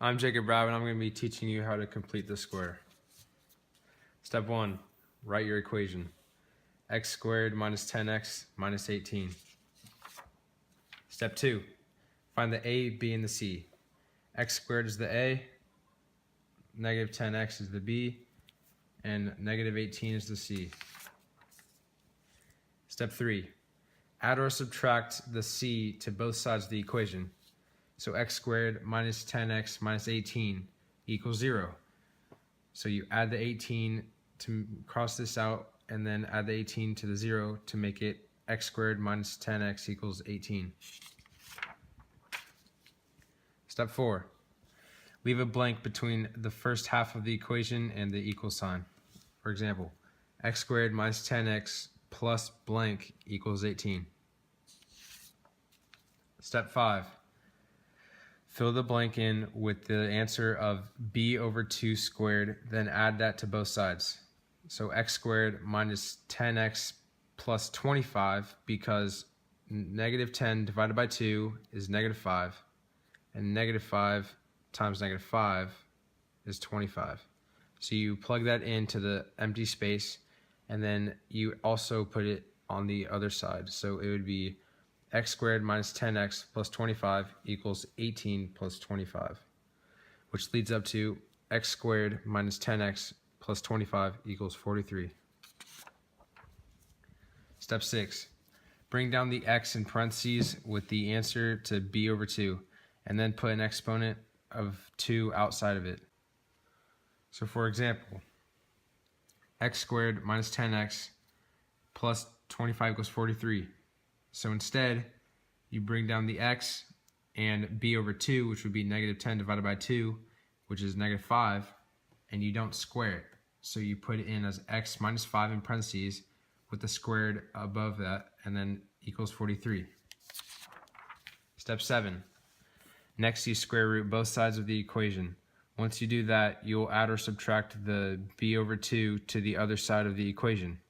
I'm Jacob Rab, and I'm going to be teaching you how to complete the square. Step 1, write your equation. X squared minus 10x minus 18. Step 2, find the a, b, and the c. X squared is the a, negative 10x is the b, and negative 18 is the c. Step 3, add or subtract the c to both sides of the equation. So x squared minus 10x minus 18 equals 0. So you add the 18 to cross this out, and then add the 18 to the 0 to make it x squared minus 10x equals 18. Step 4. Leave a blank between the first half of the equation and the equal sign. For example, x squared minus 10x plus blank equals 18. Step 5. Fill the blank in with the answer of b over 2 squared, then add that to both sides. So x squared minus 10x plus 25, because negative 10 divided by 2 is negative 5, and negative 5 times negative 5 is 25. So you plug that into the empty space, and then you also put it on the other side. So it would be x squared minus 10x plus 25 equals 18 plus 25, which leads up to x squared minus 10x plus 25 equals 43. Step 6. Bring down the x in parentheses with the answer to b over 2, and then put an exponent of 2 outside of it. So for example, x squared minus 10x plus 25 equals 43. So instead, you bring down the x and b over 2, which would be negative 10 divided by 2, which is negative 5, and you don't square it. So you put it in as x minus 5 in parentheses with the squared above that, and then equals 43. Step 7. Next, you square root both sides of the equation. Once you do that, you'll add or subtract the b over 2 to the other side of the equation.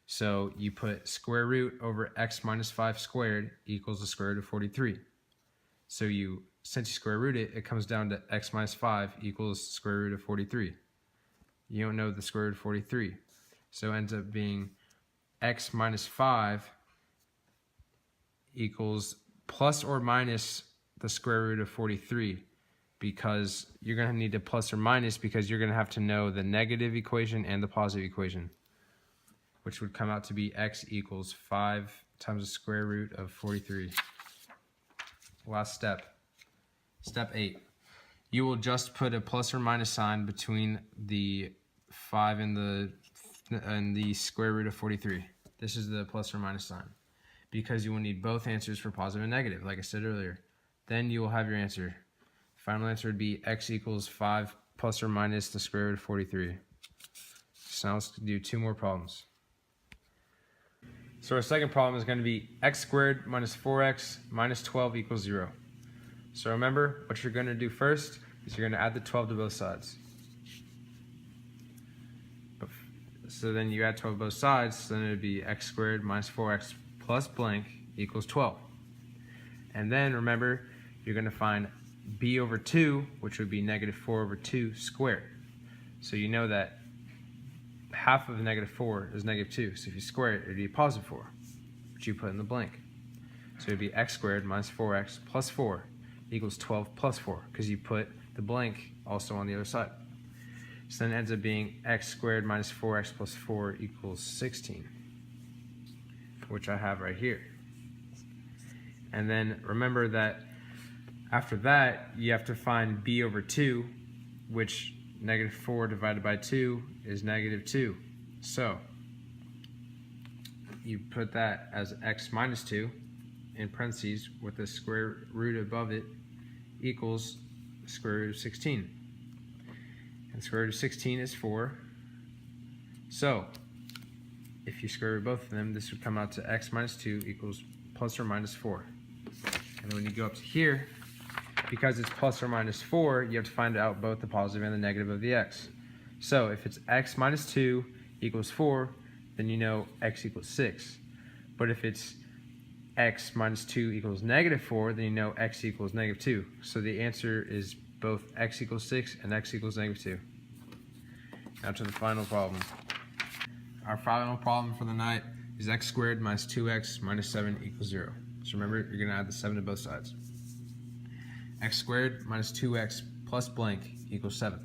So you put square root over x minus 5 squared equals the square root of 43. So since you square root it, it comes down to x minus 5 equals square root of 43. You don't know the square root of 43. So it ends up being x minus 5 equals plus or minus the square root of 43, because you're going to need to plus or minus because you're going to have to know the negative equation and the positive equation, which would come out to be x equals 5 times the square root of 43. Last step. Step 8. You will just put a plus or minus sign between the 5 and the square root of 43. This is the plus or minus sign, because you will need both answers for positive and negative, like I said earlier. Then you will have your answer. Final answer would be x equals 5 plus or minus the square root of 43. So now let's do 2 more problems. So our second problem is going to be x squared minus 4x minus 12 equals 0. So remember, what you're going to do first is you're going to add the 12 to both sides. So then you add 12 to both sides, so then it would be x squared minus 4x plus blank equals 12. And then remember, you're going to find b over 2, which would be negative 4 over 2 squared. So you know that half of negative 4 is negative 2, so if you square it, it would be positive 4, which you put in the blank. So it would be x squared minus 4x plus 4 equals 12 plus 4, because you put the blank also on the other side. So then it ends up being x squared minus 4x plus 4 equals 16, which I have right here. And then remember that after that, you have to find b over 2, which negative 4 divided by 2 is negative 2. So you put that as x minus 2 in parentheses with the square root above it equals square root of 16. And square root of 16 is 4. So if you square root both of them, this would come out to x minus 2 equals plus or minus 4. And then when you go up to here, because it's plus or minus 4, you have to find out both the positive and the negative of the x. So if it's x minus 2 equals 4, then you know x equals 6. But if it's x minus 2 equals negative 4, then you know x equals negative 2. So the answer is both x equals 6 and x equals -2. Now to the final problem. Our final problem for the night is x squared minus 2x minus 7 equals 0. So remember, you're going to add the 7 to both sides. X squared minus 2x plus blank equals 7.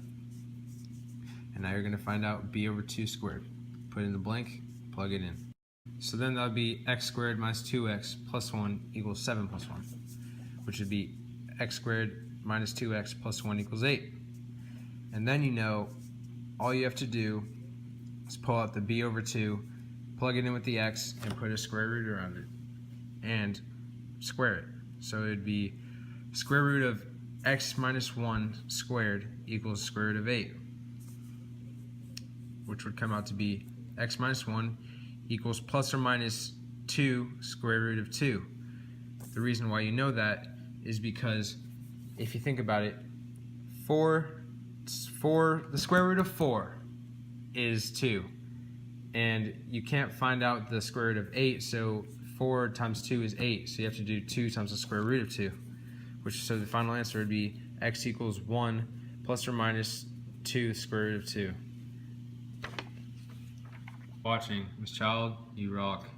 And now you're going to find out b over 2 squared. Put in the blank, plug it in. So then that would be x squared minus 2x plus 1 equals 7 plus 1, which would be x squared minus 2x plus 1 equals 8. And then you know all you have to do is pull out the b over 2, plug it in with the x, and put a square root around it, and square it. So it would be square root of x minus 1 squared equals square root of 8, which would come out to be x minus 1 equals plus or minus 2 square root of 2. The reason why you know that is because if you think about it, the square root of 4 is 2, and you can't find out the square root of 8, so 4 times 2 is 8, so you have to do 2 times the square root of 2, so the final answer would be x equals 1 plus or minus 2 square root of 2. Watching, Miss Child, you rock.